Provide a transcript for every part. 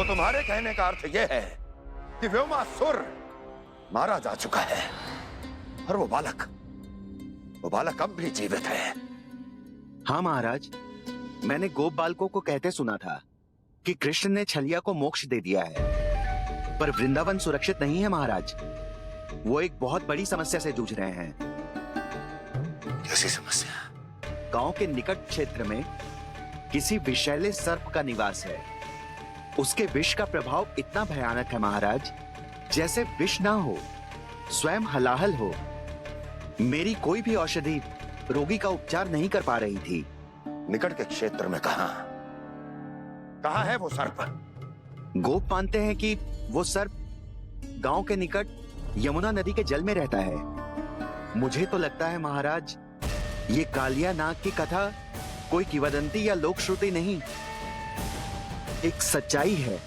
तुम्हारे कहने का अर्थ यह है कि व्योमासुर मारा जा चुका है और वो बालक अब भी जीवित है। हाँ महाराज, मैंने गोप बालकों को कहते सुना था कि कृष्ण ने छलिया को मोक्ष दे दिया है, पर वृंदावन सुरक्षित नहीं है महाराज। वो एक बहुत बड़ी समस्या से जूझ रहे हैं। कैसी समस्या? गांव के निकट क्षेत्र में किसी विषैले सर्प का निवास है। उसके विष का प्रभाव इतना भयानक है महाराज, जैसे विष ना हो, स्वयं हलाहल हो। मेरी कोई भी औषधि रोगी का उपचार नहीं कर पा रही थी। निकट के क्षेत्र में कहां है वो सर्प? गोप मानते हैं कि वो सर्प गांव के निकट यमुना नदी के जल में रहता है। मुझे तो लगता है महाराज, ये कालिया नाग की कथा कोई किंवदंती या लोक श्रुति नहीं, एक सच्चाई है,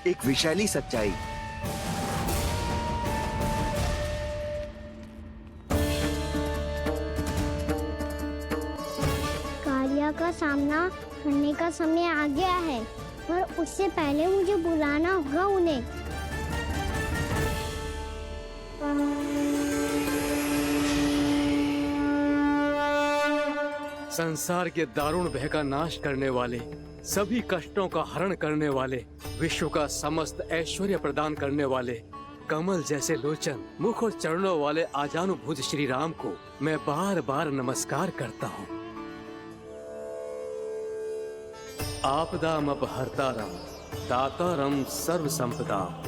एक विषैली सच्चाई। कालिया का सामना करने का समय आ गया है, पर उससे पहले मुझे बुलाना होगा उन्हें। संसार के दारुण भय का नाश करने वाले, सभी कष्टों का हरण करने वाले, विश्व का समस्त ऐश्वर्य प्रदान करने वाले, कमल जैसे लोचन, मुख और चरणों वाले आजानुभूत श्री राम को मैं बार बार नमस्कार करता हूँ। आपदामपहर्तारं दातारं सर्व संपदाम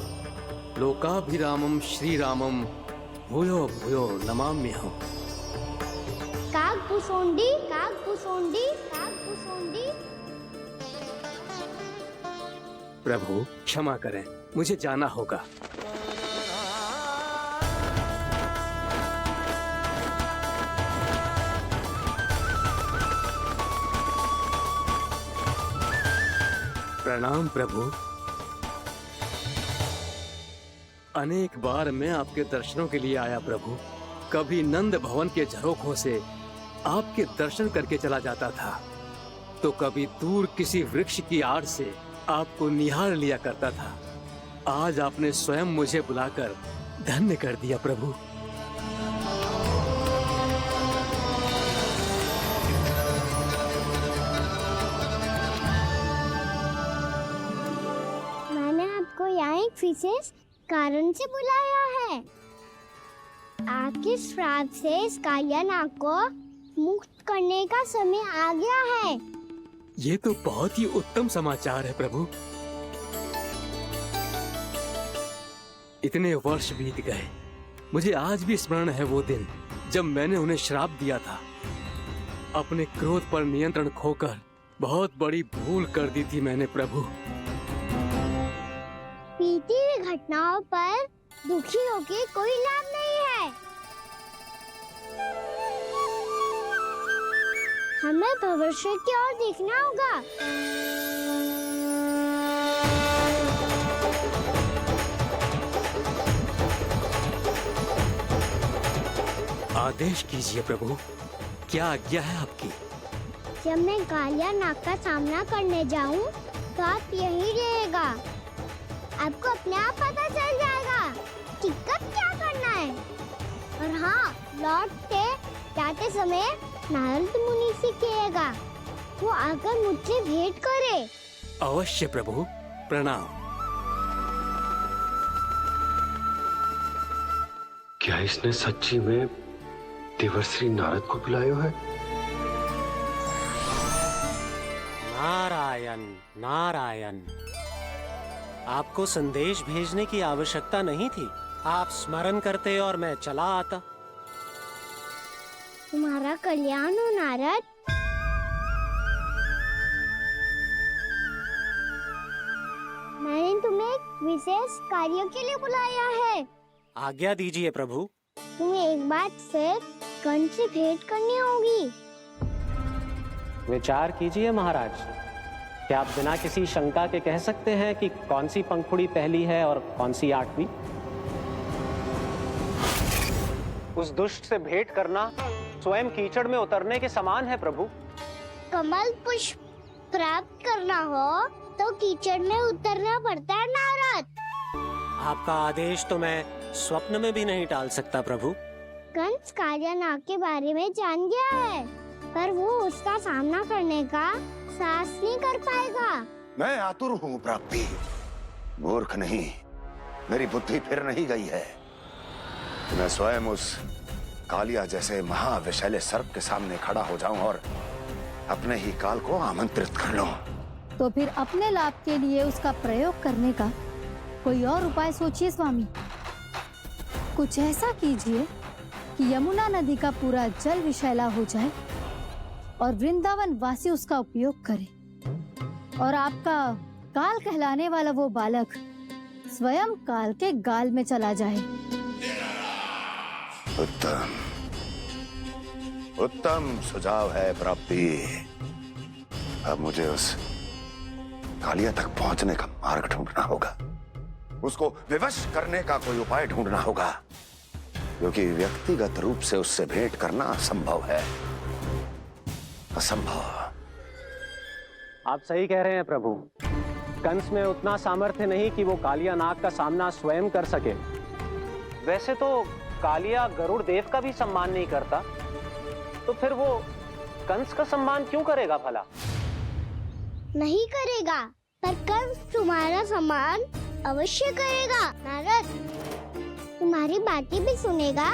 लोकाभिरामं श्री रामम भूयो भूयो नमाम्यहम्। काकभूषुंडी काकभूषुंडी काकभूषुंडी। प्रभु क्षमा करें, मुझे जाना होगा। प्रणाम प्रभु। अनेक बार मैं आपके दर्शनों के लिए आया प्रभु। कभी नंद भवन के झरोखों से आपके दर्शन करके चला जाता था, तो कभी दूर किसी वृक्ष की आड़ से आपको निहार लिया करता था। आज आपने स्वयं मुझे बुलाकर धन्य कर दिया प्रभु। मैंने आपको यहाँ एक विशेष कारण से बुलाया है। आपके श्राप से इस कालिया नाग को मुक्त करने का समय आ गया है। ये तो बहुत ही उत्तम समाचार है प्रभु। इतने वर्ष बीत गए, मुझे आज भी स्मरण है वो दिन जब मैंने उन्हें श्राप दिया था। अपने क्रोध पर नियंत्रण खोकर बहुत बड़ी भूल कर दी थी मैंने प्रभु। बीती हुई घटनाओं पर दुखी होके कोई लाभ नहीं है। हमें भविष्य की ओर देखना होगा। आदेश कीजिए प्रभु, क्या आज्ञा है आपकी? जब मैं कालिया नाग का सामना करने जाऊं, तो आप यही रहेगा। आपको अपने आप पता चल जाएगा कि कब क्या करना है। और हाँ, लौटते जाते समय नारद मुनि से कहिएगा, वो आकर मुझसे भेंट करे। अवश्य प्रभु, प्रणाम। क्या इसने सच्ची में देवर्षि नारद को बुलाया है? नारायण नारायण। आपको संदेश भेजने की आवश्यकता नहीं थी। आप स्मरण करते और मैं चला आता। तुम्हारा कल्याण हो नारद। मैंने तुम्हें एक विशेष कार्य के लिए बुलाया है। आज्ञा दीजिए प्रभु। तुम्हें एक बार फिर कंस से भेंट करनी होगी। विचार कीजिए महाराज। क्या आप बिना किसी शंका के कह सकते हैं कि कौन सी पंखुड़ी पहली है और कौन सी आठवीं? उस दुष्ट से भेंट करना स्वयं कीचड़ में उतरने के समान है प्रभु। कमल पुष्प प्राप्त करना हो तो कीचड़ में उतरना पड़ता है नारद। आपका आदेश तो मैं स्वप्न में भी नहीं टाल सकता प्रभु। कंस कालिया नाग के बारे में जान गया है, पर वो उसका सामना करने का साहस नहीं कर पाएगा। मैं आतुर हूँ प्राप्ति, मूर्ख नहीं। मेरी बुद्धि फिर नहीं गई है। मैं स्वयं उस कालिया जैसे महाविषैले सर्प के सामने खड़ा हो जाऊं और अपने ही काल को आमंत्रित कर लूं। तो फिर अपने लाभ के लिए उसका प्रयोग करने का कोई और उपाय सोचिए स्वामी। कुछ ऐसा कीजिए कि यमुना नदी का पूरा जल विषैला हो जाए और वृंदावन वासी उसका उपयोग करे, और आपका काल कहलाने वाला वो बालक स्वयं काल के गाल में चला जाए। उत्तम उत्तम सुझाव है प्राप्ति। अब मुझे उस कालिया तक पहुंचने का मार्ग ढूंढना होगा। उसको विवश करने का कोई उपाय ढूंढना होगा, क्योंकि व्यक्तिगत रूप से उससे भेंट करना असंभव है। असंभव। आप सही कह रहे हैं प्रभु। कंस में उतना सामर्थ्य नहीं कि वो कालिया नाग का सामना स्वयं कर सके। वैसे तो कालिया गरुड़ देव का भी सम्मान नहीं करता, तो फिर वो कंस का सम्मान क्यों करेगा भला? नहीं करेगा, पर कंस तुम्हारा सम्मान अवश्य करेगा नारद। तुम्हारी बातें भी सुनेगा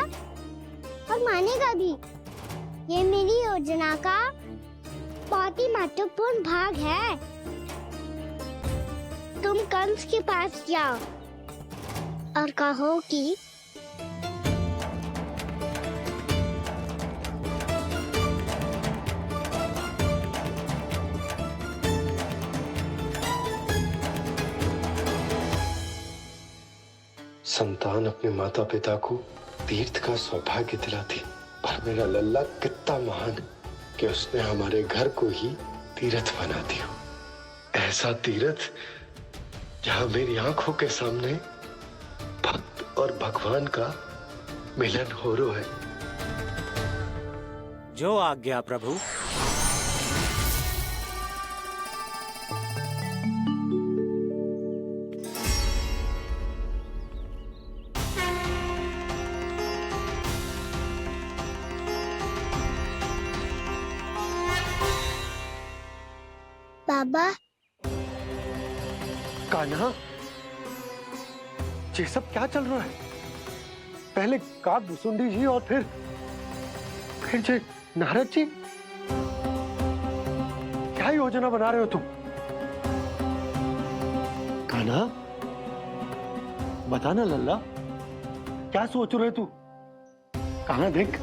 और मानेगा भी। ये मेरी योजना का बहुत ही महत्वपूर्ण भाग है। तुम कंस के पास जाओ और कहो कि संतान अपने माता पिता को तीर्थ का सौभाग्य दिलाती, और मेरा लल्ला कितना महान कि उसने हमारे घर को ही तीर्थ बना दिया। ऐसा तीर्थ जहां मेरी आंखों के सामने भक्त और भगवान का मिलन हो रहा है। जो आज्ञा प्रभु। बाबा, कान्हा, ये सब क्या चल रहा है? पहले काग भुसुंडी जी और फिर जे नारद जी। क्या योजना बना रहे हो तुम? कान्हा, बताना लल्ला, क्या सोच रहे तू? कान्हा देख,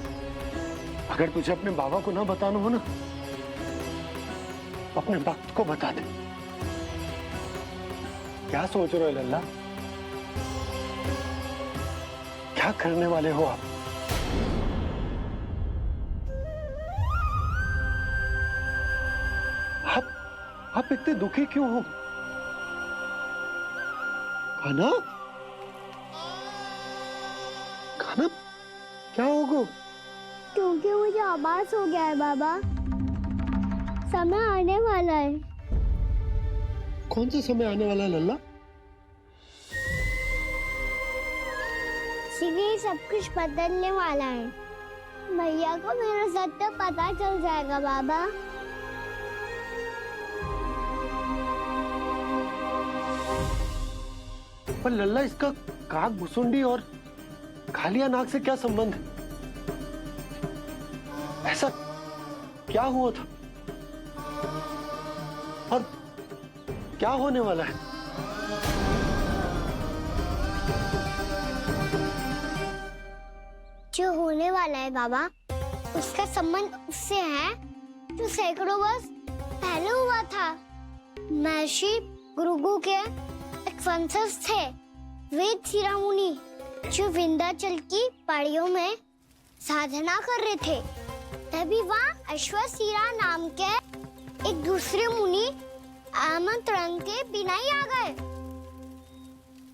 अगर तुझे अपने बाबा को ना बताना हो ना, अपने भक्त को बता दे। क्या सोच रहे हो लल्ला? क्या करने वाले हो आप? आप इतने दुखी क्यों हो? कान्हा, कान्हा, क्या होगा? क्योंकि मुझे आभास हो गया है बाबा, समय आने वाला है। कौन सा समय आने वाला है लल्ला? शीघ्र सब कुछ बदलने वाला है। भैया को मेरा सत्य पता चल जाएगा बाबा। पर लल्ला, इसका काग भुसुंडी और कालिया नाग से क्या संबंध है? ऐसा क्या हुआ था और क्या होने वाला है? जो होने वाला है बाबा, उसका संबंध उससे है जो सैकड़ों वर्ष पहले हुआ था। महर्षि भृगु के एक वंशज थे, वेद शिरोमणि, जो विंध्याचल की पहाड़ियों में साधना कर रहे थे। तभी वहाँ अश्वशिरा नाम के एक दूसरे मुनि आमंत्रण के बिना ही आ गए।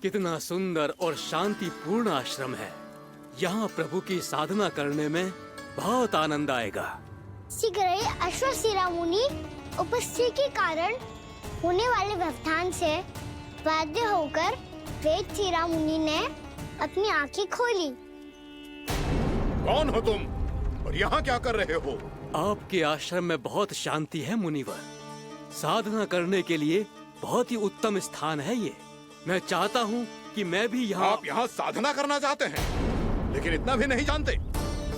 कितना सुंदर और शांतिपूर्ण आश्रम है। यहाँ प्रभु की साधना करने में बहुत आनंद आएगा। शीघ्र ही अश्वशिरा मुनि उपस्थिति के कारण होने वाले व्यवधान से बाध्य होकर वेद शिरा मुनि ने अपनी आंखें खोली। कौन हो तुम और यहाँ क्या कर रहे हो? आपके आश्रम में बहुत शांति है मुनिवर। साधना करने के लिए बहुत ही उत्तम स्थान है ये। मैं चाहता हूँ कि मैं भी यहाँ। आप यहाँ साधना करना चाहते हैं, लेकिन इतना भी नहीं जानते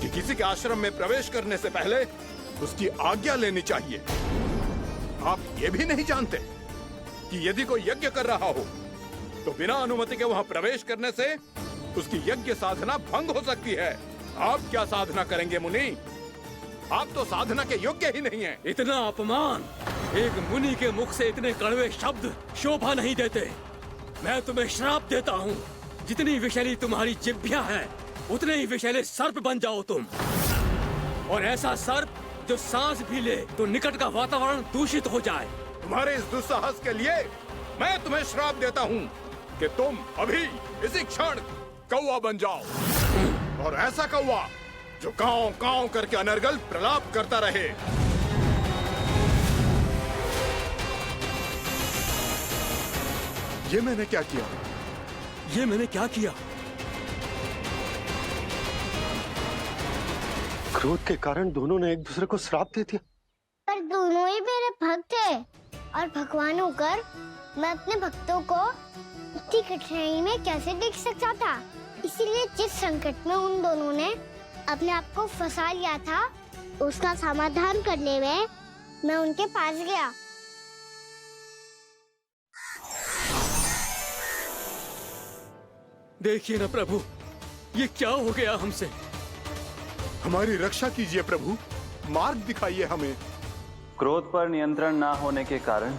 कि किसी के आश्रम में प्रवेश करने से पहले उसकी आज्ञा लेनी चाहिए। आप ये भी नहीं जानते कि यदि कोई यज्ञ कर रहा हो तो बिना अनुमति के वहाँ प्रवेश करने से उसकी यज्ञ साधना भंग हो सकती है। आप क्या साधना करेंगे मुनि? आप तो साधना के योग्य ही नहीं हैं। इतना अपमान! एक मुनि के मुख से इतने कड़वे शब्द शोभा नहीं देते। मैं तुम्हें श्राप देता हूँ, जितनी विषैली तुम्हारी जिह्वा है उतने ही विषैले सर्प बन जाओ तुम। और ऐसा सर्प जो सांस भी ले तो निकट का वातावरण दूषित हो जाए। तुम्हारे इस दुस्साहस के लिए मैं तुम्हें श्राप देता हूँ कि तुम अभी इसी क्षण कौवा बन जाओ, और ऐसा कौवा जो कांव कांव करके अनर्गल प्रलाप करता रहे। ये मैंने क्या किया? ये मैंने क्या किया? क्रोध के कारण दोनों ने एक दूसरे को श्राप दे दिया। पर दोनों ही मेरे भक्त थे, और भगवान होकर मैं अपने भक्तों को इतनी कठिनाई में कैसे देख सकता था। इसीलिए जिस संकट में उन दोनों ने अपने आप को फंसा लिया था, उसका समाधान करने में मैं उनके पास गया। देखिए ना प्रभु, ये क्या हो गया हमसे? हमारी रक्षा कीजिए प्रभु, मार्ग दिखाइए हमें। क्रोध पर नियंत्रण ना होने के कारण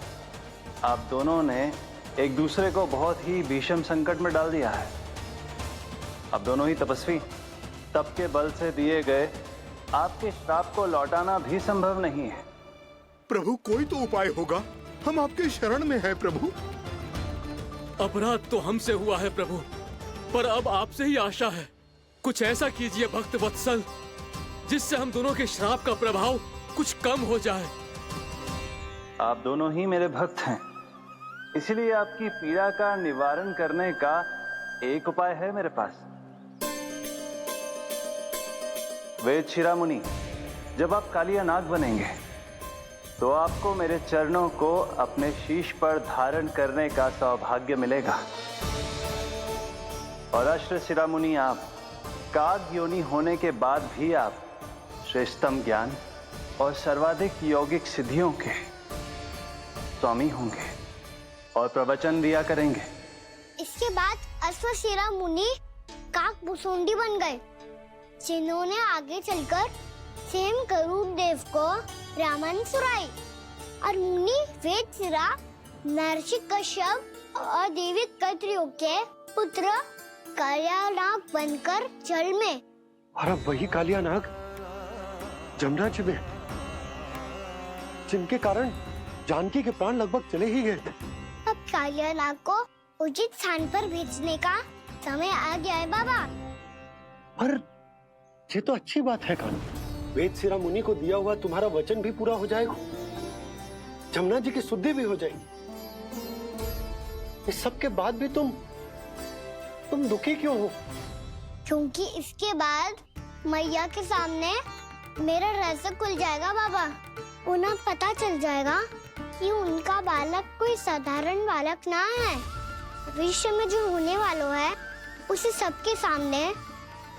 आप दोनों ने एक दूसरे को बहुत ही भीषण संकट में डाल दिया है। अब दोनों ही तपस्वी, तप के बल से दिए गए आपके श्राप को लौटाना भी संभव नहीं है। प्रभु कोई तो उपाय होगा, हम आपके शरण में हैं प्रभु। अपराध तो हमसे हुआ है प्रभु, पर अब आपसे ही आशा है। कुछ ऐसा कीजिए भक्त वत्सल, जिससे हम दोनों के श्राप का प्रभाव कुछ कम हो जाए। आप दोनों ही मेरे भक्त हैं, इसलिए आपकी पीड़ा का निवारण करने का एक उपाय है मेरे पास। वेद शिरा मुनि, जब आप कालिया नाग बनेंगे तो आपको मेरे चरणों को अपने शीश पर धारण करने का सौभाग्य मिलेगा। और अश्र शिरा मुनि, आप काग योनि होने के बाद भी आप श्रेष्ठतम ज्ञान और सर्वाधिक यौगिक सिद्धियों के स्वामी होंगे और प्रवचन दिया करेंगे। इसके बाद अश्वशिरा मुनि काक भुसुंडी बन गए, जिन्होंने आगे चलकर स्वयं गरुड़ देव को रामायण सुनाई। और मुनि वेदशिरा महर्षि कश्यप और देवी कत्रियों के पुत्र कालिया नाग बनकर जल में। और अब वही कालिया नाग जमुना जी में, जिनके कारण जानकी के प्राण लगभग चले ही गए थे। अब कालिया नाग को उचित स्थान पर भेजने का समय आ गया है बाबा। पर ये तो अच्छी बात है कान्हा, वेद शिरा मुनि को दिया हुआ तुम्हारा वचन भी पूरा हो जाएगा, जमुना जी की शुद्धि भी हो जाएगी। इस सब के बाद भी तुम दुखी क्यों हो? क्योंकि इसके बाद मैया के सामने मेरा रहस्य खुल जाएगा बाबा। उन्हें पता चल जाएगा कि उनका बालक कोई साधारण बालक ना है। भविष्य में जो होने वाला है उसे सबके सामने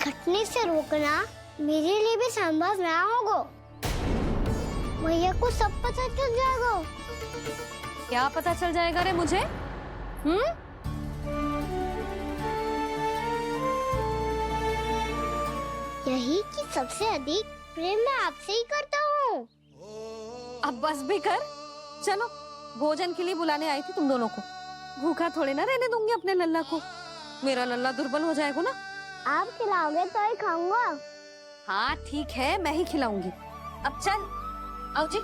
घटने से रोकना मेरे लिए भी संभव ना होगा। मैया को सब पता चल जाएगा। क्या पता चल जाएगा रे मुझे? यही कि सबसे अधिक प्रेम मैं आपसे ही करता हूँ। अब बस भी कर, चलो भोजन के लिए बुलाने आई थी तुम दोनों को। भूखा थोड़े ना रहने दूंगी अपने लल्ला को, मेरा लल्ला दुर्बल हो जाएगा ना। आप खिलाओगे तो ही खाऊंगा। हाँ ठीक है, मैं ही खिलाऊंगी। अब चल, आओ जी,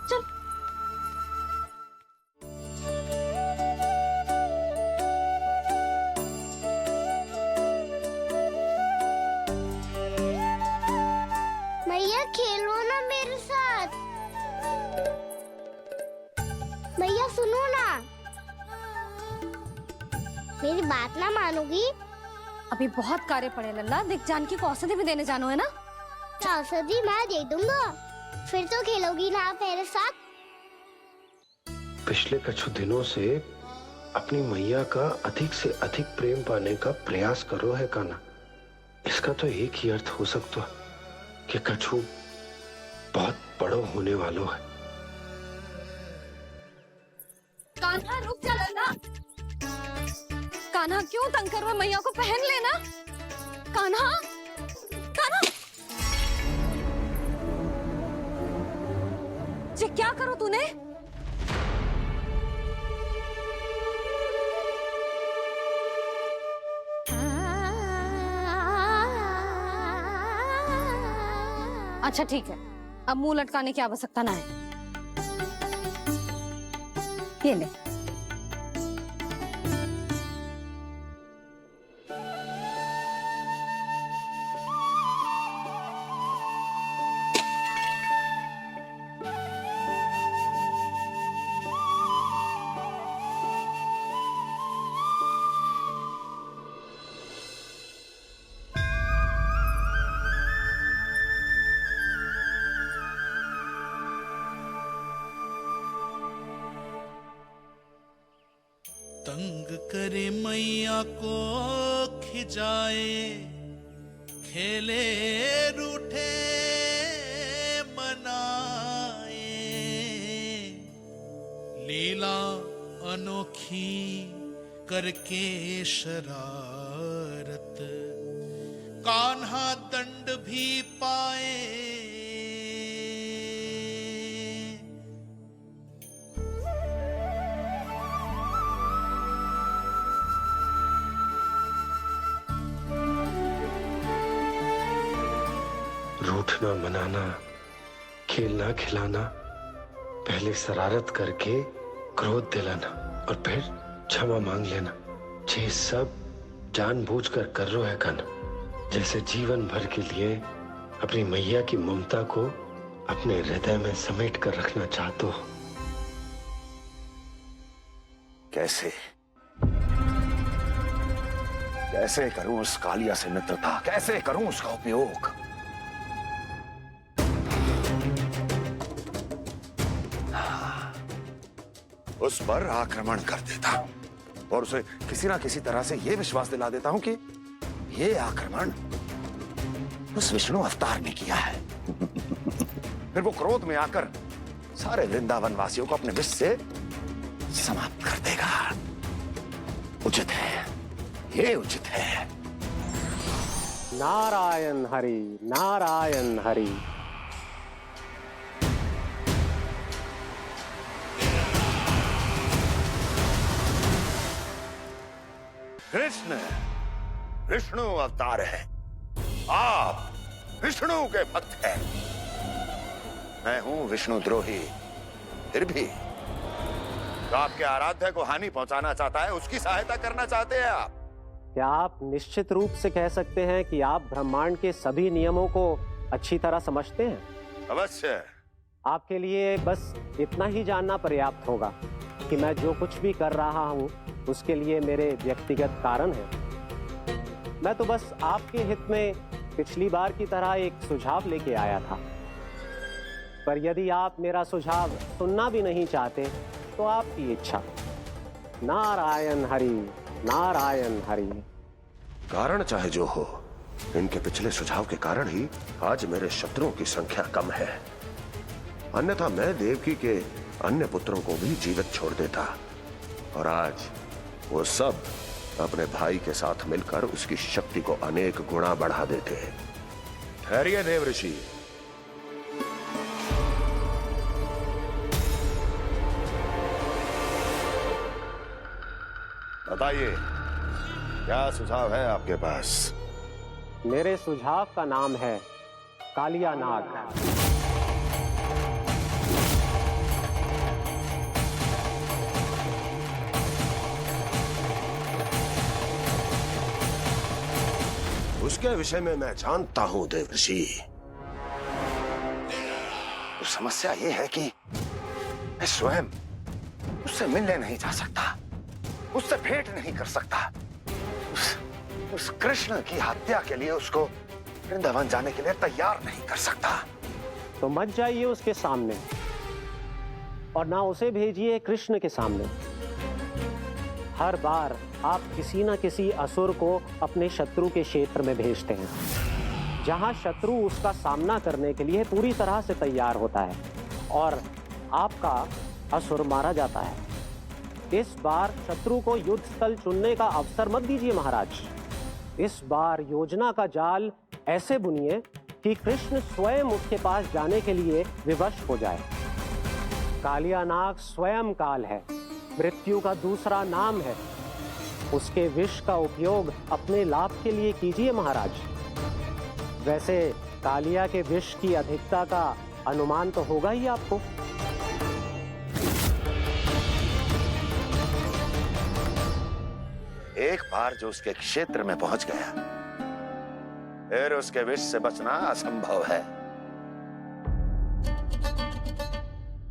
चल। मैया खेलो ना मेरे साथ। मैया सुनो बात ना मानोगी? अभी बहुत कार्य पड़े लल्ला, देख जानकी को औषधि भी देने जानो है ना। औषधि मैं दे दूंगा, फिर तो खेलोगी ना आप मेरे साथ? पिछले कुछ दिनों से अपनी मैया का अधिक से अधिक प्रेम पाने का प्रयास करो है कान्हा। इसका तो एक ही अर्थ हो सकता है कि कछु बहुत बड़ो होने वालों है। कान्हा रुक जा लल्ला। कान्हा क्यों तंग कर रहा है? मैया को पहन लेना। कान्हा, कान्हा, ये क्या करो तूने? अच्छा ठीक है, अब मुंह लटकाने की आवश्यकता ना है। ये ले। तंग करे मैया को खिजाए, खेले रूठे मनाए, लीला अनोखी करके शरारत, कान्हा दंड भी पाए। रूठना मनाना, खेलना खिलाना, पहले शरारत करके क्रोध दिलाना और फिर क्षमा मांग लेना, ये सब जानबूझकर कर रहे है कान्हा। जैसे जीवन भर के लिए अपनी मैया की ममता को अपने हृदय में समेट कर रखना चाहते हो। कैसे कैसे करूं उस कालिया से मित्रता, कैसे करूं उसका उपयोग? उस पर आक्रमण कर देता हूं और उसे किसी ना किसी तरह से यह विश्वास दिला देता हूं कि यह आक्रमण उस विष्णु अवतार ने किया है। फिर वो क्रोध में आकर सारे वृंदावन वासियों को अपने विष से समाप्त कर देगा। उचित है, ये उचित है। नारायण हरि, नारायण हरि। कृष्ण विष्णु अवतार है, आप विष्णु के भक्त हैं। मैं हूं विष्णु द्रोही, फिर भी तो आपके आराध्य को हानि पहुंचाना चाहता है, उसकी सहायता करना चाहते हैं आप। क्या आप निश्चित रूप से कह सकते हैं कि आप ब्रह्मांड के सभी नियमों को अच्छी तरह समझते हैं? अवश्य। आपके लिए बस इतना ही जानना पर्याप्त होगा कि मैं जो कुछ भी कर रहा हूं उसके लिए मेरे व्यक्तिगत कारण हैं। मैं तो बस आपके हित में पिछली बार की तरह एक सुझाव लेके आया था, पर यदि आप मेरा सुझाव सुनना भी नहीं चाहते तो आपकी इच्छा। नारायण हरि, नारायण हरि। कारण चाहे जो हो, इनके पिछले सुझाव के कारण ही आज मेरे शत्रुओं की संख्या कम है। अन्यथा मैं देवकी के अन्य पुत्रों को भी जीवित छोड़ देता और आज वो सब अपने भाई के साथ मिलकर उसकी शक्ति को अनेक गुना बढ़ा देते हैं। ठहरिए देव ऋषि। बताइए, क्या सुझाव है आपके पास? मेरे सुझाव का नाम है कालिया नाग। उसके विषय में मैं जानता हूं देव ऋषि। तो समस्या यह है कि मैं स्वयं उससे मिलने नहीं जा सकता, उससे भेंट नहीं कर सकता, उस कृष्ण की हत्या के लिए उसको वृंदावन जाने के लिए तैयार नहीं कर सकता। तो मत जाइए उसके सामने और ना उसे भेजिए कृष्ण के सामने। हर बार आप किसी न किसी असुर को अपने शत्रु के क्षेत्र में भेजते हैं, जहां शत्रु उसका सामना करने के लिए पूरी तरह से तैयार होता है और आपका असुर मारा जाता है। इस बार शत्रु को युद्ध स्थल चुनने का अवसर मत दीजिए महाराज। इस बार योजना का जाल ऐसे बुनिए कि कृष्ण स्वयं उसके पास जाने के लिए विवश हो जाए। कालिया नाग स्वयं काल है, मृत्यु का दूसरा नाम है। उसके विष का उपयोग अपने लाभ के लिए कीजिए महाराज। वैसे कालिया के विष की अधिकता का अनुमान तो होगा ही आपको। एक बार जो उसके क्षेत्र में पहुंच गया, फिर उसके विष से बचना असंभव है।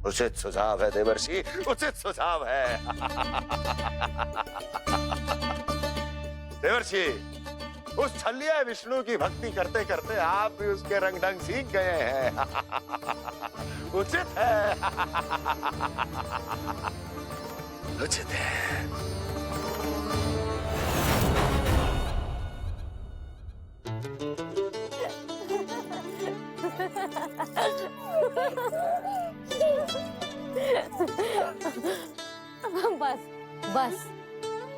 उचित सुझाव है देवर्षि, उचित सुझाव है। देवर्षि, उस छलिया विष्णु की भक्ति करते करते आप भी उसके रंग ढंग सीख गए हैं। उचित है, उचित है। बस बस,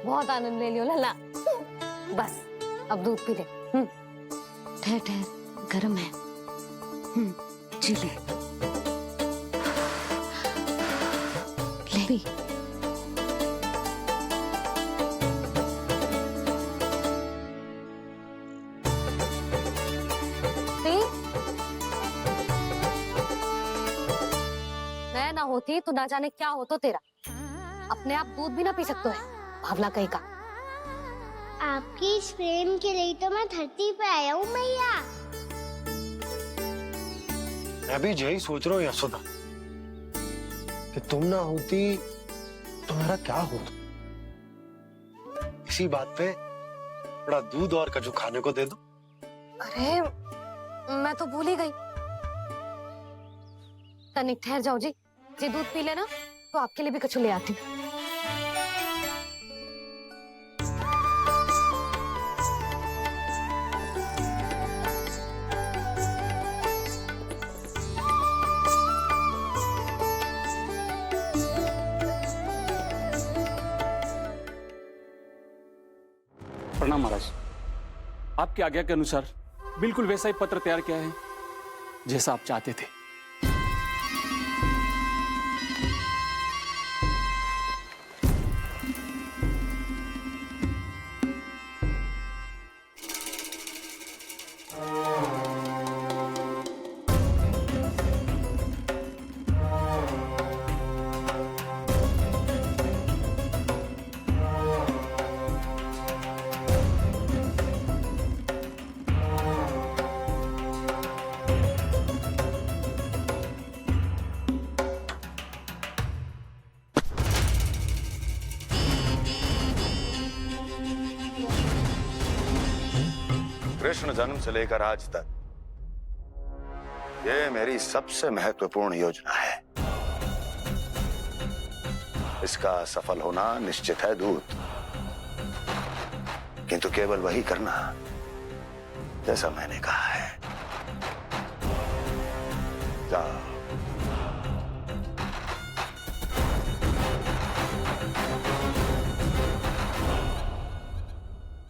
बहुत आनंद ले लियो लल्ला। बस अब दूध पी ले। ठहर ठहर, गर्म है। जी ले पी। मैं ना होती तो ना जाने क्या होता तेरा। अपने आप दूध भी ना पी सकते है, भावना कहीं का। आपकी इस प्रेम के लिए तो मैं धरती पे आया हूँ मैया। मैं भी यही सोच रहा हूँ यशोदा कि तुम ना होती तो मेरा क्या होता। इसी बात पे थोड़ा दूध और कजू खाने को दे दो। अरे मैं तो भूल ही गई। तनिक ठहर जाओ जी, दूध पी लेना तो आपके लिए भी कछु ले आती। प्रणाम महाराज। आपकी आज्ञा के अनुसार बिल्कुल वैसा ही पत्र तैयार किया है जैसा आप चाहते थे। कृष्ण जन्म से लेकर आज तक ये मेरी सबसे महत्वपूर्ण योजना है। इसका सफल होना निश्चित है दूत, किंतु केवल वही करना जैसा मैंने कहा है। जाओ।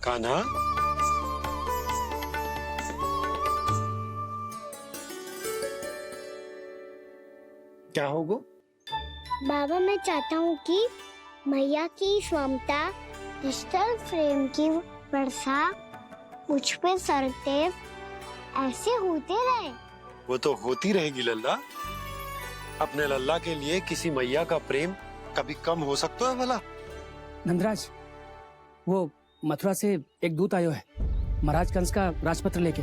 कान्हा, क्या होगा? बाबा मैं चाहता हूँ कि मैया की स्वमता क्रिस्टल फ्रेम की वर्षा मुझ पे सरते ऐसे होते रहे। वो तो होती रहेगी लल्ला। अपने लल्ला के लिए किसी मैया का प्रेम कभी कम हो सकता है भला? नंदराज, वो मथुरा से एक दूत आयो है महाराज कंस का राजपत्र लेके।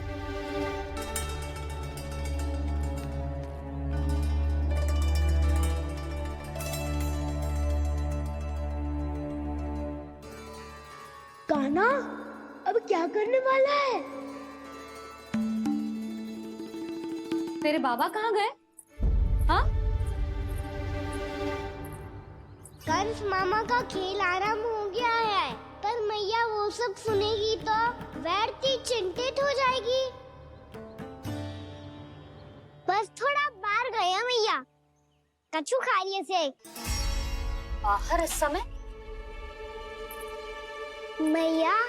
कान्हा, अब क्या करने वाला है? तेरे बाबा कहाँ गए? हाँ? कंस मामा का खेल आरंभ हो गया है, पर मैया वो सब सुनेगी तो व्यर्थ चिंतित हो जाएगी। बस थोड़ा बाहर गया मैया, कछु खा लिए से। बाहर इस समय? मैया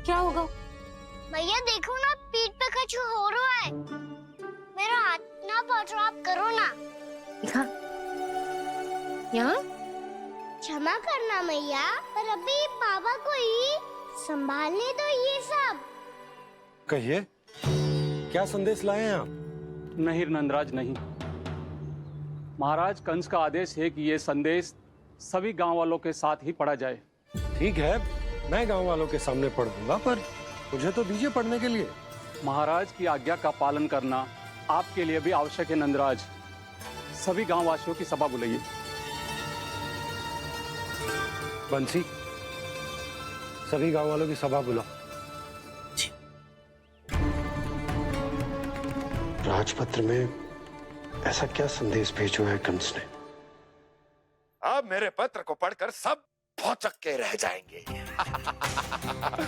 क्या होगा? मैया देखो ना, पीठ पे कछु हो रहा है। मेरा हाथ ना पहुंचो, आप करो ना। यहाँ? क्षमा करना मैया, पर अभी बाबा को ही संभालने दो ये सब। कहिए, क्या संदेश लाए हैं आप? नहीं नंदराज, नहीं। महाराज कंस का आदेश है कि ये संदेश सभी गांव वालों के साथ ही पढ़ा जाए। ठीक है, मैं गांव वालों के सामने पढ़ दूंगा, पर मुझे तो दीजिए पढ़ने के लिए। महाराज की आज्ञा का पालन करना आपके लिए भी आवश्यक है नंदराज। सभी गांव वासियों की सभा बुलाइए। बंसी, सभी गांव वालों की सभा बुलाओ। राजपत्र में ऐसा क्या संदेश भेजो है कंस ने? अब मेरे पत्र को पढ़कर सब भौचक के रह जाएंगे।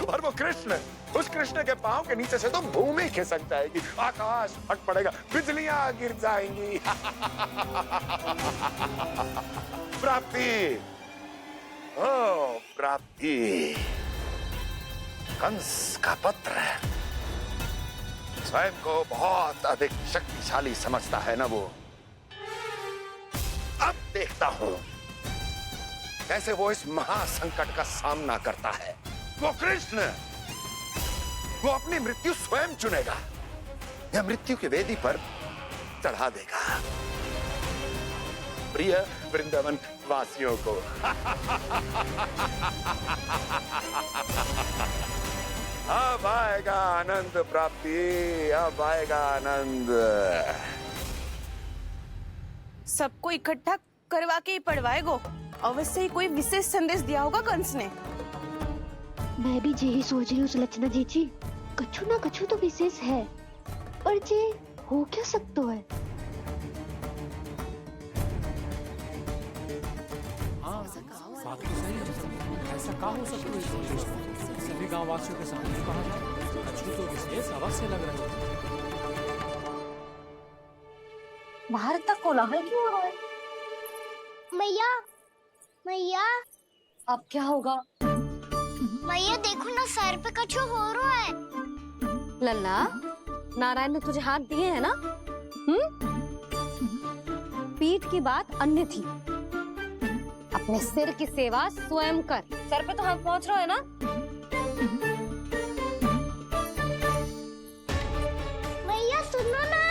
और वो कृष्ण, उस कृष्ण के पांव के नीचे से तो भूमि खिसक जाएगी, आकाश फट पड़ेगा, बिजलियां गिर जाएंगी। प्राप्ति, ओ प्राप्ति, कंस का पत्र। स्वयं को बहुत अधिक शक्तिशाली समझता है ना वो। अब देखता हूं कैसे वो इस महासंकट का सामना करता है। वो कृष्ण, वो अपनी मृत्यु स्वयं चुनेगा या मृत्यु की वेदी पर चढ़ा देगा। प्रिय वृंदावन वासियों को अब आएगा आनंद प्राप्ति, अब आएगा आनंद। सबको इकट्ठा करवा के ही पढ़वाएगो। अवश्य ही कोई विशेष संदेश दिया होगा कंस ने। मैं भी यही सोच रही हूँ सुलक्षणा जी, कछु ना कछु तो विशेष है, और जे हो क्या सकता है? बात तो सही है। ऐसा क्या हो सकता है? सभी गांव वासियों के सामने कहा जाए, कछु तो विशेष अवश्य लग रहा है। बाहर तक कोलाहल क्यों हो रहा है? मैया, मैया, अब क्या होगा? मैया देखो ना, सर पे कछु हो रहा है। लल्ला, नारायण ने तुझे हाथ दिए हैं ना? पीठ की बात अन्य थी। अपने सिर की सेवा स्वयं कर। सर पे तो हाथ पहुंच रहा है ना? मैया सुनो ना,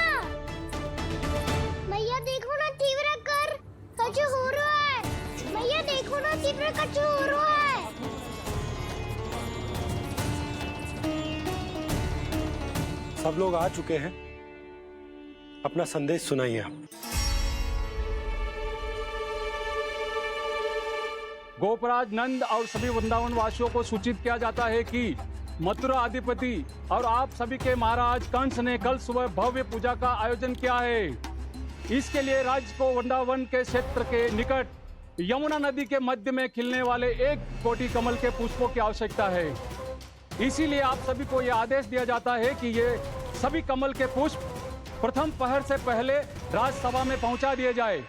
मैया देखो ना, तीव्र कर कछु हो रहा है। मैया देखो ना, तीव्र कछु हो रहा है। सब लोग आ चुके हैं, अपना संदेश सुनाइए आप। गोपराज नंद और सभी वृंदावन वासियों को सूचित किया जाता है कि मथुरा अधिपति और आप सभी के महाराज कंस ने कल सुबह भव्य पूजा का आयोजन किया है। इसके लिए राज्य को वृंदावन के क्षेत्र के निकट यमुना नदी के मध्य में खिलने वाले 1 कोटि कमल के पुष्पों की आवश्यकता है। इसीलिए आप सभी को यह आदेश दिया जाता है कि ये सभी कमल के पुष्प प्रथम पहर से पहले राजसभा में पहुंचा दिए जाए।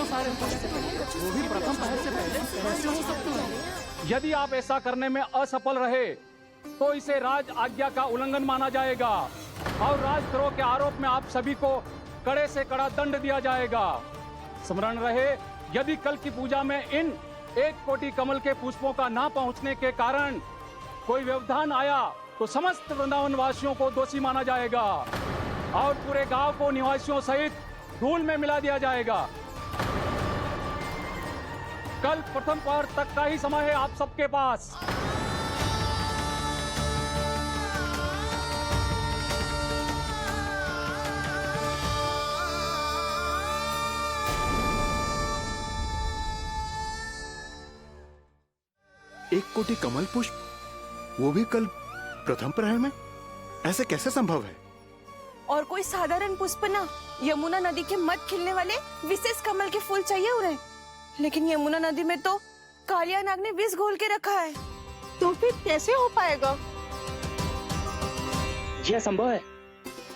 सारे वो भी प्रथम पहर से पहले कैसे हो सकते हैं? यदि आप ऐसा करने में असफल रहे तो इसे राज आज्ञा का उल्लंघन माना जाएगा और राजद्रोह के आरोप में आप सभी को कड़े से कड़ा दंड दिया जाएगा। स्मरण रहे, यदि कल की पूजा में इन 1 कोटि कमल के पुष्पों का ना पहुंचने के कारण कोई व्यवधान आया तो समस्त वृंदावन वासियों को दोषी माना जाएगा और पूरे गांव को निवासियों सहित धूल में मिला दिया जाएगा। कल प्रथम पहर तक का ही समय है आप सबके पास। 1 कोटि कमल पुष्प, वो भी कल प्रथम प्रहर में? ऐसे कैसे संभव है? और कोई साधारण पुष्प ना, यमुना नदी के मध्य खिलने वाले विशेष कमल के फूल चाहिए उन्हें। लेकिन यमुना नदी में तो कालिया नाग ने विष घोल के रखा है, तो फिर कैसे हो पाएगा? यह संभव है।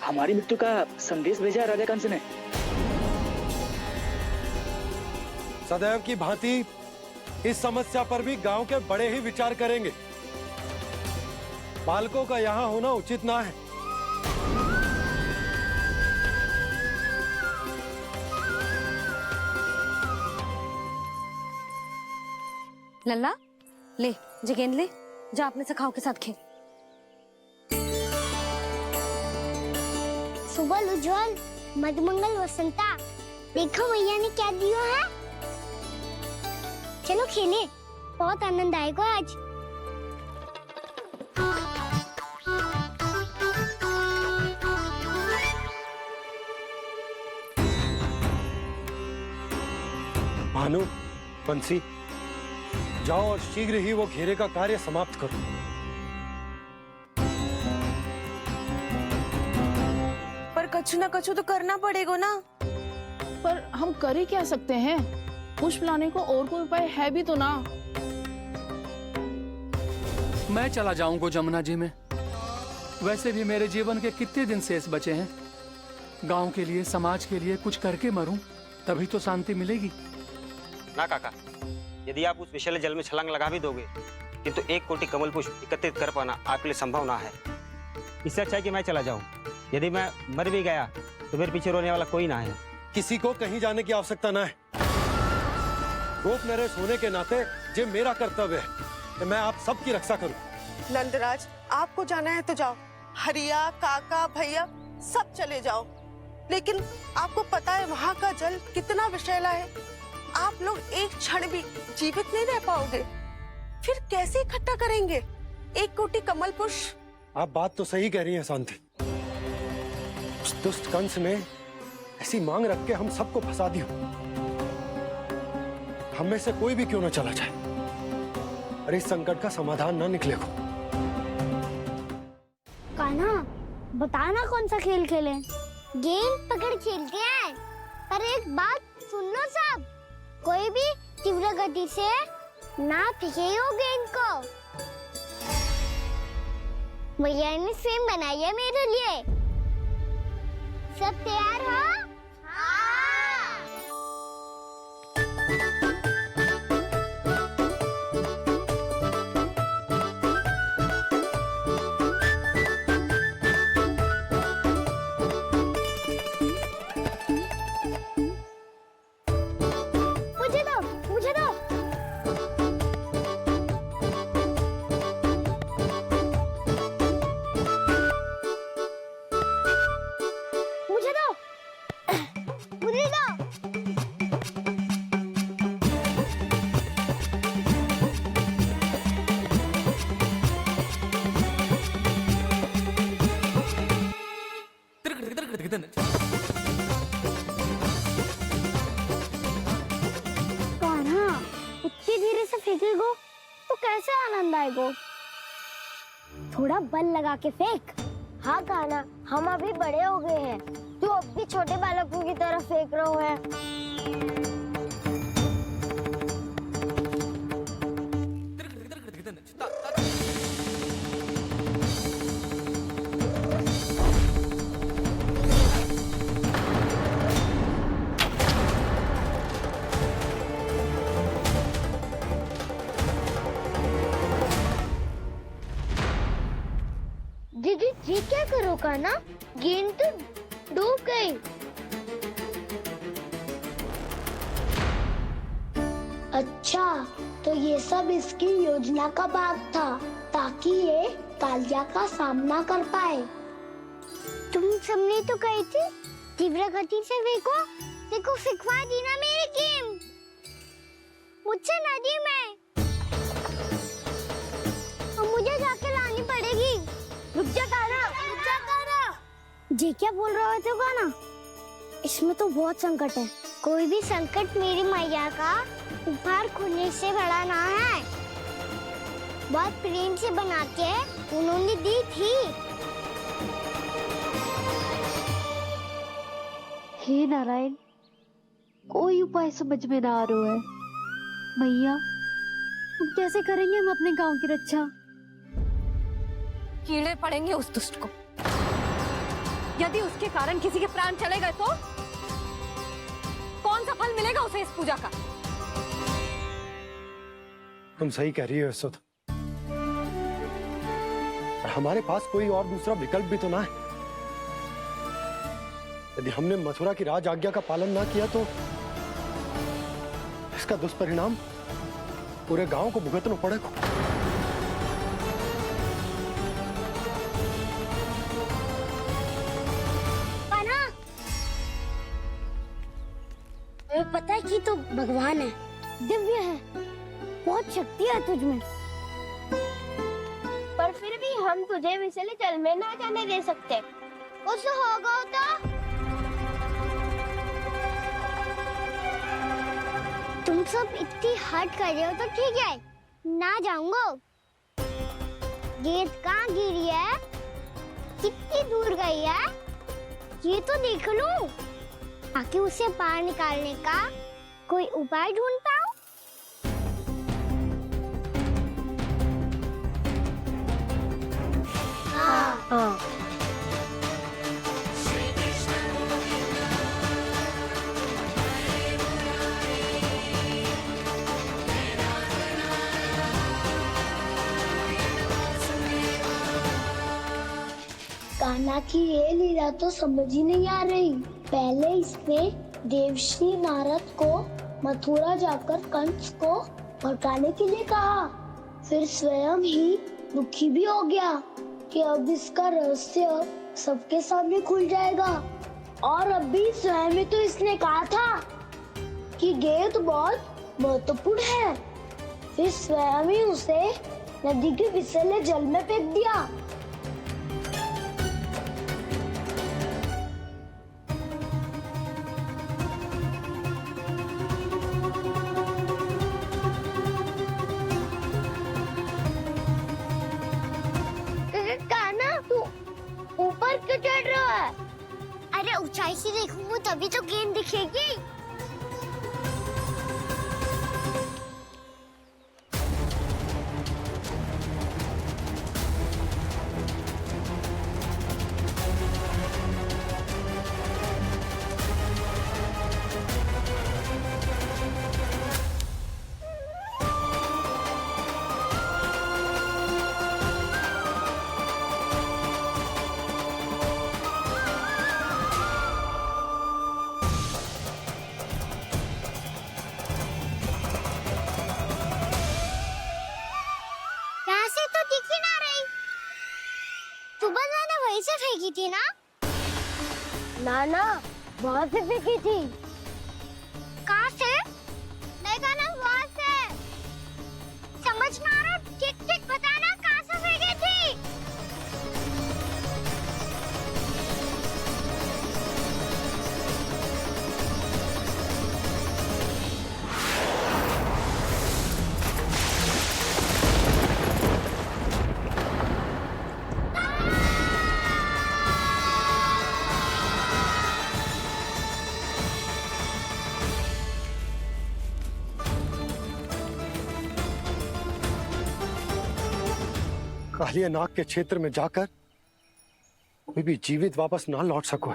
हमारी मृत्यु का संदेश भेजा राजा कंस ने। सदैव की भांति इस समस्या पर भी गांव के बड़े ही विचार करेंगे। बालकों का यहाँ होना उचित ना है। लल्ला ले, जे गेंद ले, जा अपने सखाओं के साथ खेल। सुबह उज्जवल, मधुमंगल वसंता, देखो भैया ने क्या दिया है। चलो खेलें, बहुत आनंद आएगा आज। भानु, बंसी, जाओ और शीघ्र ही वो घेरे का कार्य समाप्त करो। पर कछु ना कछु तो करना पड़ेगा ना। पर हम कर ही क्या सकते हैं? पुष्प लाने को और कोई उपाय है भी तो ना। मैं चला जाऊंगा जमुना जी में। वैसे भी मेरे जीवन के कितने दिन शेष बचे हैं। गांव के लिए, समाज के लिए कुछ करके मरूं, तभी तो शांति मिलेगी। ना काका, यदि आप उस विषैले जल में छलांग लगा भी दोगे, किंतु 1 कोटि कमल पुष्प एकत्रित कर पाना आपके लिए संभव ना है। इससे अच्छा है कि मैं चला जाऊं। यदि मैं मर भी गया तो मेरे पीछे रोने वाला कोई ना है। किसी को कहीं जाने की आवश्यकता ना है। गोप नरेश होने के नाते ये मेरा कर्तव्य है कि मैं आप सबकी रक्षा करूं। नंदराज, आपको जाना है तो जाओ। हरिया, काका, भैया सब चले जाओ। लेकिन आपको पता है वहाँ का जल कितना विषैला है। आप लोग एक क्षण भी जीवित नहीं रह पाओगे। फिर कैसे इकट्ठा करेंगे 1 कोटि कमल पुष्प? आप बात तो सही कह रही हैं शांति। उस दुष्ट कंस ने ऐसी मांग रख के हम सबको फंसा दिया। हम में से कोई भी क्यों न चला जाए और इस संकट का समाधान न निकले को। कान्हा, बताना कौन सा खेल खेलें? गेंद पकड़ खेलते हैं। पर एक बात सुन लो सब, कोई भी तीव्र गति से ना फेंकेगा गेंद को। भैया ने फ्रेम बनाई है मेरे लिए। सब तैयार हो? तो कैसे आनंद आएगा? थोड़ा बल लगा के फेंक। हाँ कान्हा, हम अभी बड़े हो गए हैं, तू अब भी छोटे बालकों की तरह फेंक रहा है। दीदी जी क्या करो कान्हा? गेंद तो डूब गई। अच्छा, तो ये सब इसकी योजना का भाग था ताकि ये कालिया का सामना कर पाए। तुम सबने तो कही थी तीव्र गति से फेंको। देखो फिकवा दी ना मेरी गेम मुझसे नदी में। अब मुझे जाके लानी पड़ेगी। रुक जा कान्हा, रुक जा कान्हा। जी क्या बोल रहे थे कान्हा? इसमें तो बहुत संकट है। कोई भी संकट मेरी मैया का उपहार खोने से बड़ा ना है। बहुत प्रेम से बना के उन्होंने दी थी। हे नारायण, कोई उपाय समझ में ना आ रहा है। मैया, अब कैसे करेंगे हम अपने गांव की रक्षा? कीड़े पड़ेंगे उस दुष्ट को। यदि उसके कारण किसी के प्राण चले गए तो कौन सा फल मिलेगा उसे इस पूजा का? तुम सही कह रही हो यशोदा। हमारे पास कोई और दूसरा विकल्प भी तो ना है। यदि हमने मथुरा की राज आज्ञा का पालन ना किया तो इसका दुष्परिणाम पूरे गांव को भुगतना पड़ेगा। कान्हा, तुम्हें पता है कि तू भगवान है, दिव्य है, बहुत शक्ति है तुझमें, पर फिर भी हम तुझे विषैले जल में ना जाने दे सकते। कुछ होगा तो तुम सब इतनी हट कर रहे हो तो ठीक है, ना जाऊंगा। गेंद कहाँ गिरी है, कितनी दूर गई है, ये तो देख लूं, ताकि उसे बाहर निकालने का कोई उपाय ढूंढता हूँ। हाँ। कान्हा की ये लीला तो समझ ही नहीं आ रही। पहले इसने देवश्री नारद को मथुरा जाकर कंस को भड़काने के लिए कहा, फिर स्वयं ही दुखी भी हो गया कि अब इसका रहस्य सबके सामने खुल जाएगा। और अभी स्वयं ही तो इसने कहा था कि गेंद बहुत महत्वपूर्ण है, फिर स्वयं ही उसे नदी के विषैले जल में फेंक दिया। ऊपर क्यों चढ़ रहा है? अरे ऊंचाई से देखूंगा तभी तो गेंद दिखेगी। से फेंकी थी ना? ना, वहाँ से फेंकी थी। कहाँ से? देखा ना, वहाँ से। समझ में आ रहा? ठीक बताना, कहाँ से फेंकी थी? कालिया नाग के क्षेत्र में जाकर कोई भी जीवित वापस ना लौट सको।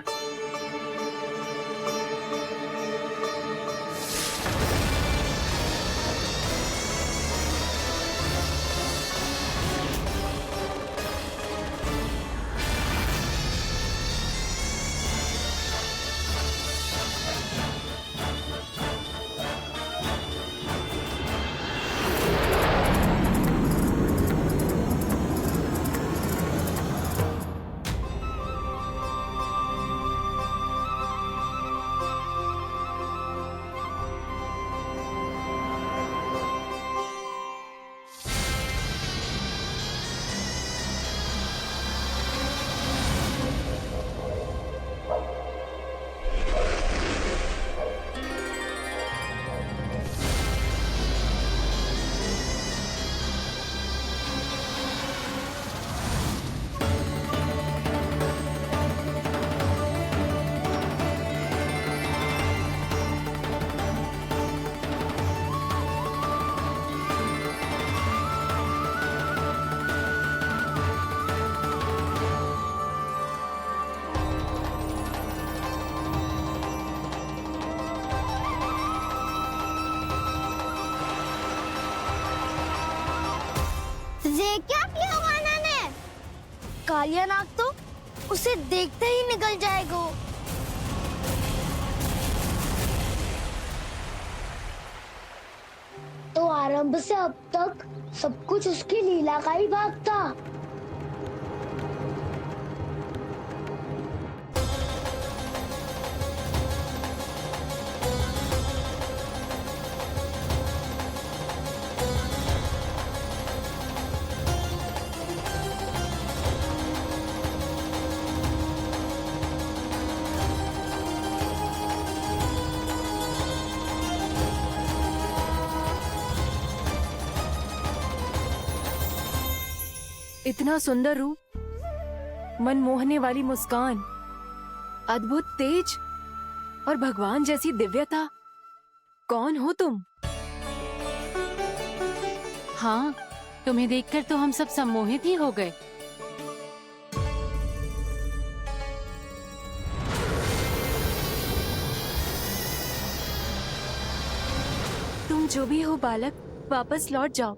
कालिया नाग तो उसे देखते ही निकल जाएगा। तो आरंभ से अब तक सब कुछ उसकी लीला का ही भाग था। इतना सुंदर रूप, मन मोहने वाली मुस्कान, अद्भुत तेज और भगवान जैसी दिव्यता। कौन हो तुम? हाँ, तुम्हें देखकर तो हम सब सम्मोहित ही हो गए। तुम जो भी हो बालक, वापस लौट जाओ।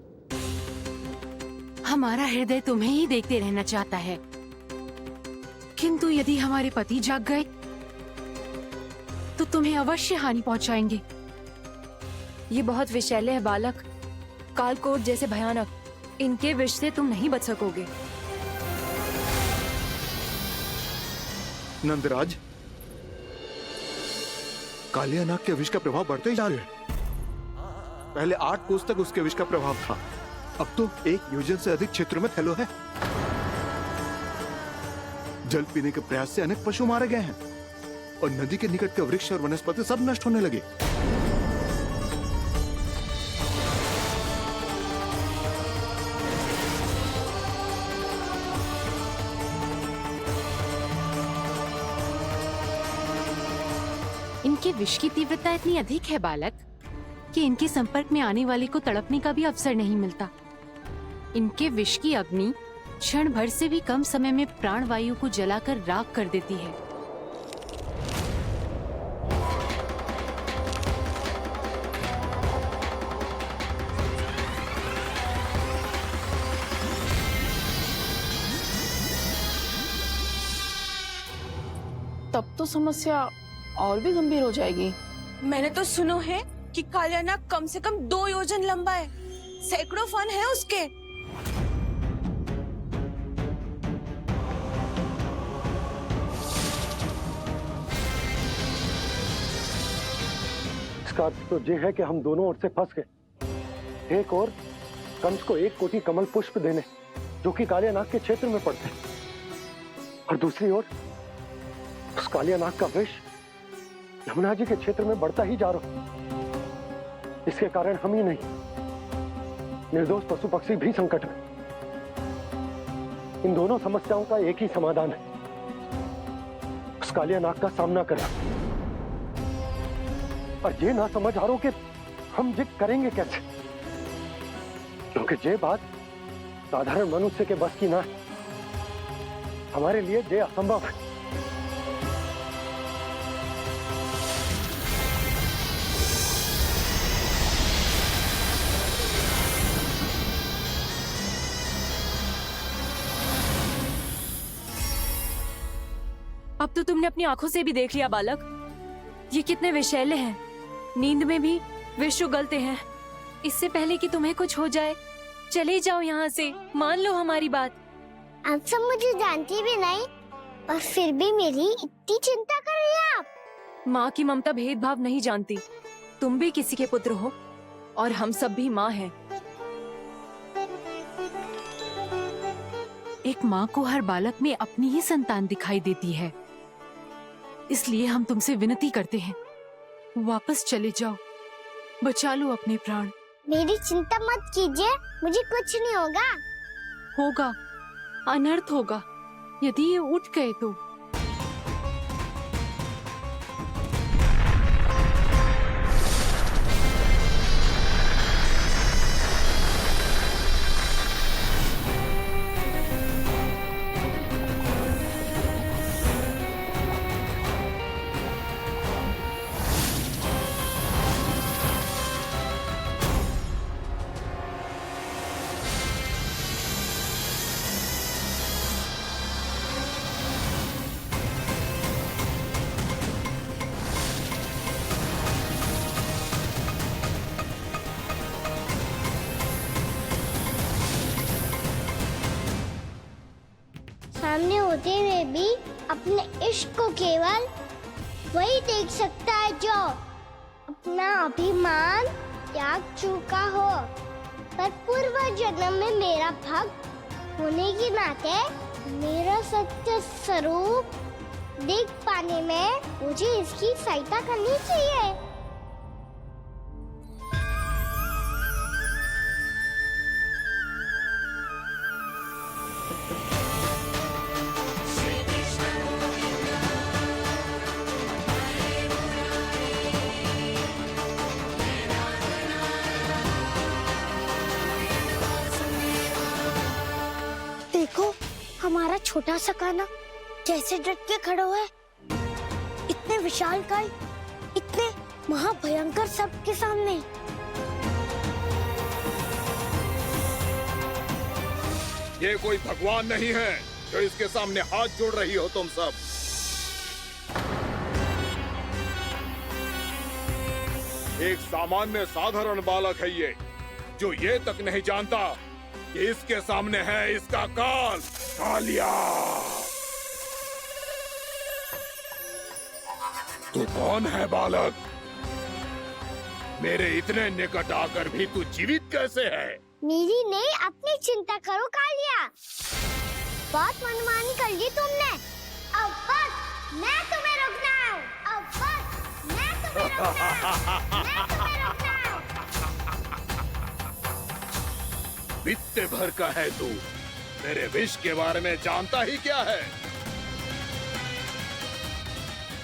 हमारा हृदय तुम्हें ही देखते रहना चाहता है, किंतु यदि हमारे पति जाग गए तो तुम्हें अवश्य हानि पहुंचाएंगे। ये बहुत विषैले है बालक, कालकोट जैसे भयानक। इनके विष से तुम नहीं बच सकोगे। नंदराज, कालिया नाग के विष का प्रभाव बढ़ते ही जा रहा है। पहले 8 कोस तक उसके विष का प्रभाव था, अब तो 1 योजन से अधिक क्षेत्र में फैलो है। जल पीने के प्रयास से अनेक पशु मारे गए हैं और नदी के निकट के वृक्ष और वनस्पति सब नष्ट होने लगे। इनके विष की तीव्रता इतनी अधिक है बालक कि इनके संपर्क में आने वाले को तड़पने का भी अवसर नहीं मिलता। इनके विष की अग्नि क्षण भर से भी कम समय में प्राणवायु को जलाकर राख कर देती है। तब तो समस्या और भी गंभीर हो जाएगी। मैंने तो सुनो है कि कालिया नाग कम से कम 2 योजन लंबा है, सैकड़ों फन है उसके। इसका अर्थ तो ये है कि हम दोनों ओर से फंस गए। एक और कंस को 1 कोटि कमल पुष्प देने जो कि कालिया नाग के क्षेत्र में पड़ते हैं, और दूसरी ओर उस कालिया नाग का विष यमुना जी के क्षेत्र में बढ़ता ही जा रहा। इसके कारण हम ही नहीं, निर्दोष पशु पक्षी भी संकट में। इन दोनों समस्याओं का एक ही समाधान है, उस कालिया नाग का सामना करना। और ये ना समझ आ रहा कि हम ये करेंगे कैसे, क्योंकि ये बात साधारण मनुष्य के बस की ना है। हमारे लिए ये असंभव है। अब तो तुमने अपनी आंखों से भी देख लिया बालक, ये कितने विषैले हैं। नींद में भी विष उगलते हैं। इससे पहले कि तुम्हें कुछ हो जाए, चले जाओ यहाँ से, मान लो हमारी बात। आप सब मुझे जानती भी नहीं और फिर भी मेरी इतनी चिंता कर रही हैं आप। माँ की ममता भेदभाव नहीं जानती। तुम भी किसी के पुत्र हो और हम सब भी माँ हैं। एक माँ को हर बालक में अपनी ही संतान दिखाई देती है, इसलिए हम तुमसे विनती करते हैं, वापस चले जाओ, बचा लो अपने प्राण। मेरी चिंता मत कीजिए, मुझे कुछ नहीं होगा। होगा, अनर्थ होगा यदि ये उठ गए तो। सामने होते हुए भी अपने इश्क को केवल वही देख सकता है जो अपना अभिमान त्याग चुका हो। पर पूर्व जन्म में मेरा भक्त होने के नाते मेरा सत्य स्वरूप देख पाने में मुझे इसकी सहायता करनी चाहिए। देखो हमारा छोटा सा कान्हा कैसे डट के खड़ा हुआ है, इतने विशालकाय, इतने महाभयंकर सबके सामने। ये कोई भगवान नहीं है जो इसके सामने हाथ जोड़ रही हो तुम सब। एक सामान्य साधारण बालक है ये, जो ये तक नहीं जानता कि इसके सामने है इसका काल, कालिया। तू कौन है बालक? मेरे इतने निकट आकर भी तू जीवित कैसे है? मेरी नहीं, अपनी चिंता करो कालिया। बहुत मनमानी कर ली तुमने। अब बस मैं तुम्हें रोकना हूँ। अब बस मैं तुम्हें रोकना हूँ। मैं तुम्हें रोकना हूँ। बित्ते भर का है तू, मेरे विष के बारे में जानता ही क्या है?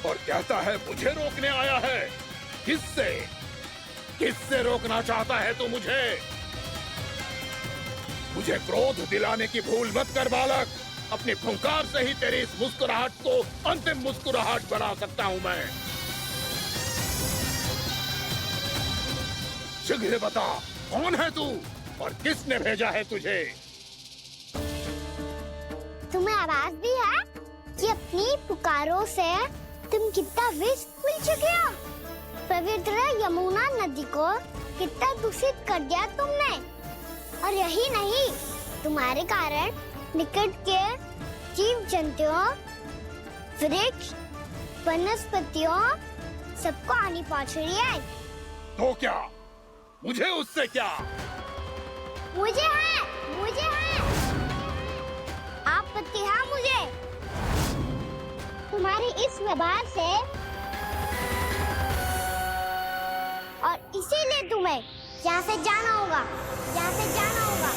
और कहता है मुझे रोकने आया है। किससे? किससे रोकना चाहता है तू मुझे? मुझे क्रोध दिलाने की भूल मत कर बालक। अपनी फुंकार से ही तेरी इस मुस्कुराहट को अंतिम मुस्कुराहट बना सकता हूँ मैं। शीघ्र बता, कौन है तू और किसने भेजा है तुझे? तुम्हें आवाज दी है कि अपनी पुकारों से तुम कितना विष भूल चुके हो। पवित्र यमुना नदी को कितना दूषित कर दिया तुमने। और यही नहीं, तुम्हारे कारण निकट के जीव जंतुओं, वृक्ष, वनस्पतियों सबको हानि पहुंच रही है। तो क्या? मुझे उससे क्या? मुझे है आपत्ति है मुझे तुम्हारी इस व्यवहार से, और इसीलिए तुम्हें यहाँ से जाना होगा, यहाँ से जाना होगा।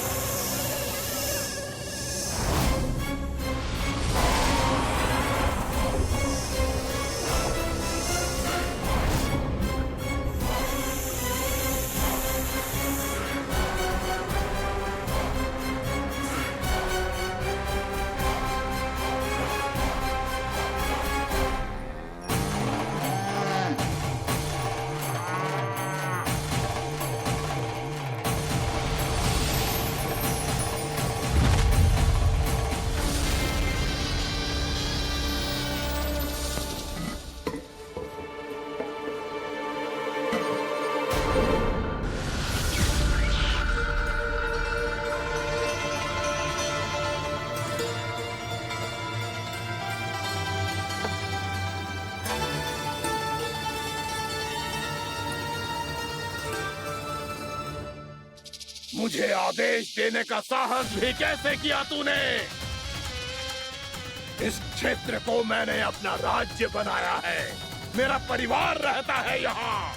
मुझे आदेश देने का साहस भी कैसे किया तूने? इस क्षेत्र को मैंने अपना राज्य बनाया है, मेरा परिवार रहता है यहाँ,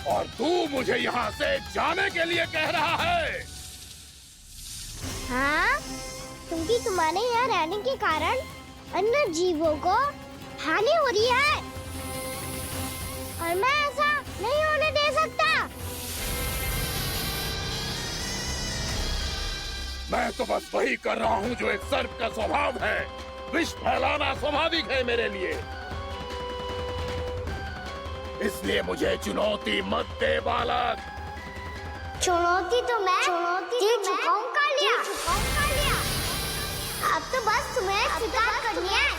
और तू मुझे यहाँ से जाने के लिए कह रहा है? हाँ, क्योंकि तुम्हारे यहाँ रहने के कारण अन्य जीवों को हानि हो रही है, और मैं ऐसा नहीं होने दे सकता। मैं तो बस वही कर रहा हूँ जो एक सर्प का स्वभाव है। विष फैलाना स्वाभाविक है मेरे लिए, इसलिए मुझे चुनौती मत दे बालक। चुनौती तो मैं दे चुका हूँ कालिया। अब तो बस तुम्हें स्वीकार करनी है।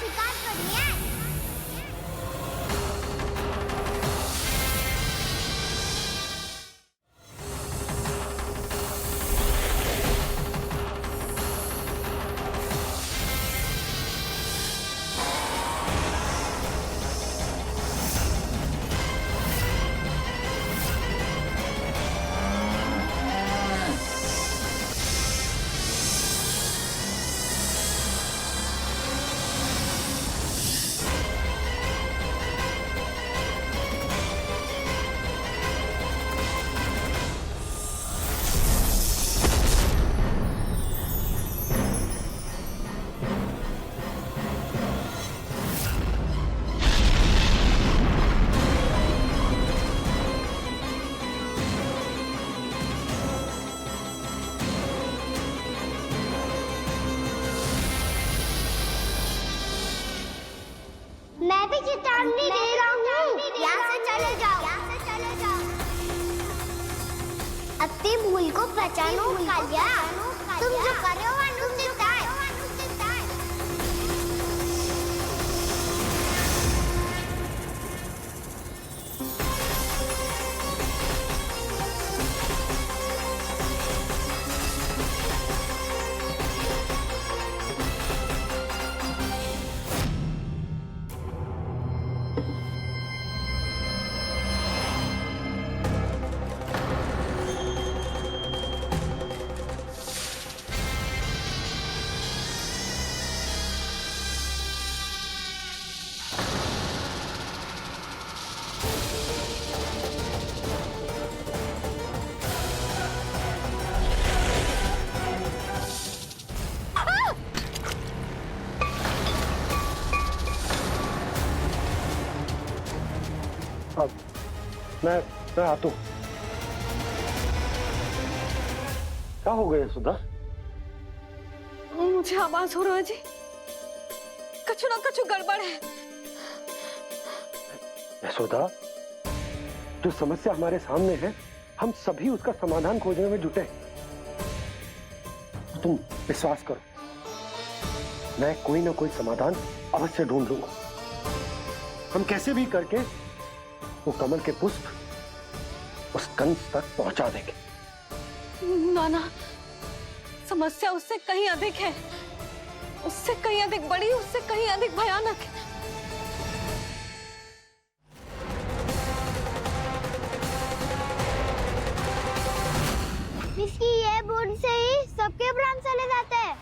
करने दे रहा हूँ। यहाँ से चले जाओ, यहाँ से चले जाओ। अपनी भूल को पहचानो कालिया, तुम जो कर रहे हो अनुचित है। अब मैं आता हूँ। क्या हो गया सुधा? मुझे आवाज हो रहा है जी, कछु ना कछु गड़बड़ है। यशोदा, जो समस्या हमारे सामने है, हम सभी उसका समाधान खोजने में जुटे। तुम विश्वास करो, मैं कोई ना कोई समाधान अवश्य ढूंढ लूंगा। हम कैसे भी करके वो कमल के पुष्प उस कंस तक पहुंचा देंगे। नाना, समस्या उससे कहीं अधिक है, उससे कहीं अधिक बड़ी, उससे कहीं अधिक भयानक है। विस्की ये बूंद से ही सबके प्राण चले जाते हैं।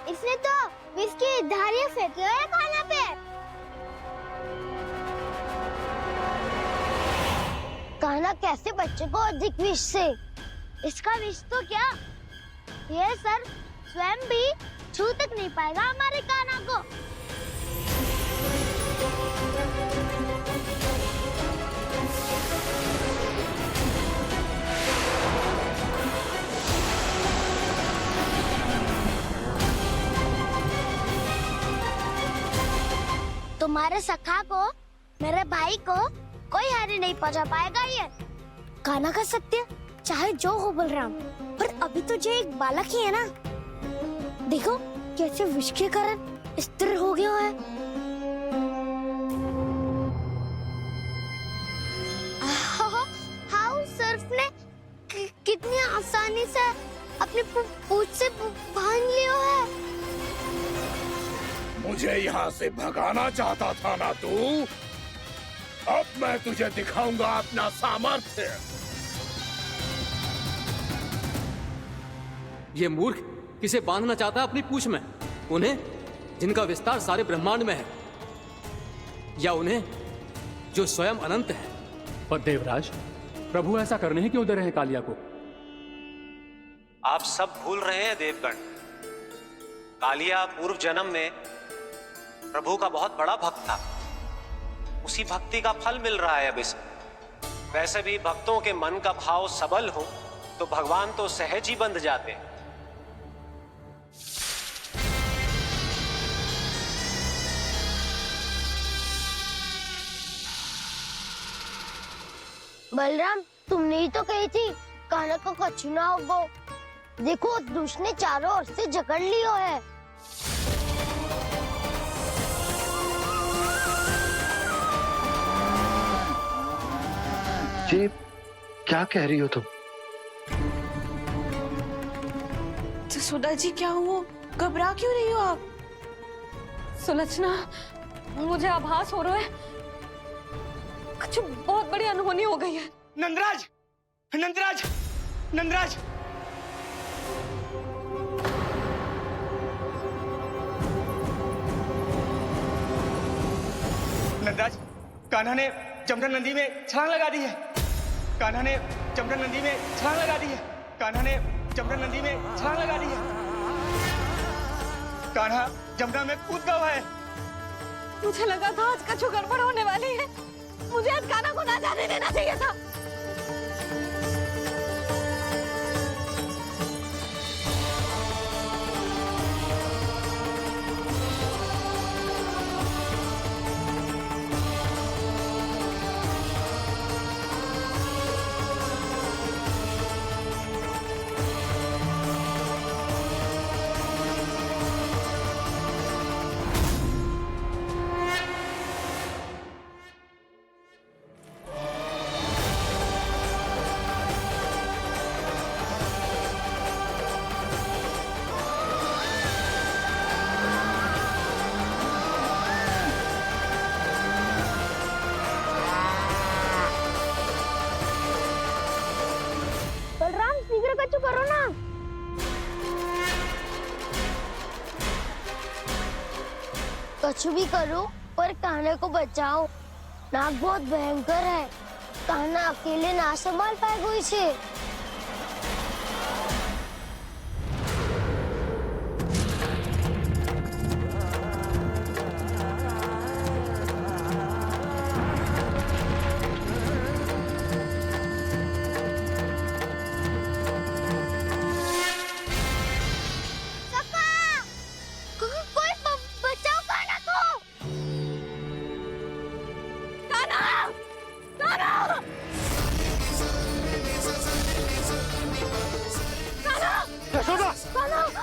इसने तो विस्की धारियां फेंके हुए खाना पे। कान्हा कैसे बच्चे को अधिक विष से? इसका विष तो क्या, ये सर स्वयं भी छू तक नहीं पाएगा हमारे कान्हा को। तुम्हारे सखा को, मेरे भाई को कोई हानि नहीं पहुंचा पाएगा। ये कान्हा का सत्य चाहे जो हो बलराम, पर अभी तो जो एक बालक ही है ना। देखो कैसे विष के कारण स्थिर हो गया है। हाउ सर्फ ने कितनी आसानी से अपनी पूंछ से बांध लिया है। मुझे यहाँ से भगाना चाहता था ना तू? अब मैं तुझे दिखाऊंगा अपना सामर्थ्य। ये मूर्ख किसे बांधना चाहता है अपनी पूंछ में? उन्हें जिनका विस्तार सारे ब्रह्मांड में है, या उन्हें जो स्वयं अनंत है? पर देवराज, प्रभु ऐसा करने ही क्यों दे रहे हैं कालिया को? आप सब भूल रहे हैं देवगण। कालिया पूर्व जन्म में प्रभु का बहुत बड़ा भक्त था। उसी भक्ति का फल मिल रहा है अब इसे। वैसे भी भक्तों के मन का भाव सबल हो तो भगवान तो सहज ही बंध जाते हैं। बलराम, तुमने ही तो कही थी कान्हा को कछु ना होगो। देखो दुष्ट ने चारों ओर से जकड़ लियो है। ये क्या कह रही हो तुम? सुधा जी, क्या हुआ? घबरा क्यों रही हो आप? सुलक्षणा, मुझे आभास हो रहा है कुछ बहुत बड़ी अनहोनी हो गई है। नंदराज, नंदराज, नंदराज! नंदराज, कान्हा ने जमुना नदी में छलांग लगा दी है। कान्हा ने जमुना नदी में छलांग लगा दी है। कान्हा ने जमुना नदी में छलांग लगा दी है। कान्हा जमुना में कूद गया है। मुझे लगा था आज कछु गड़बड़ होने वाली है। मुझे आज कान्हा को ना जाने देना चाहिए था। कुछ भी करो पर कान्हा को बचाओ। नाग बहुत भयंकर है, कान्हा अकेले ना संभाल पाएगा इसे।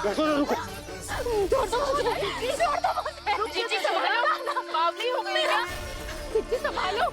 यशोदा रुको। छोड़ दो मुझे, छोड़ दो मुझे। रुकिए, संभालो, बावली हो गई क्या? संभालो।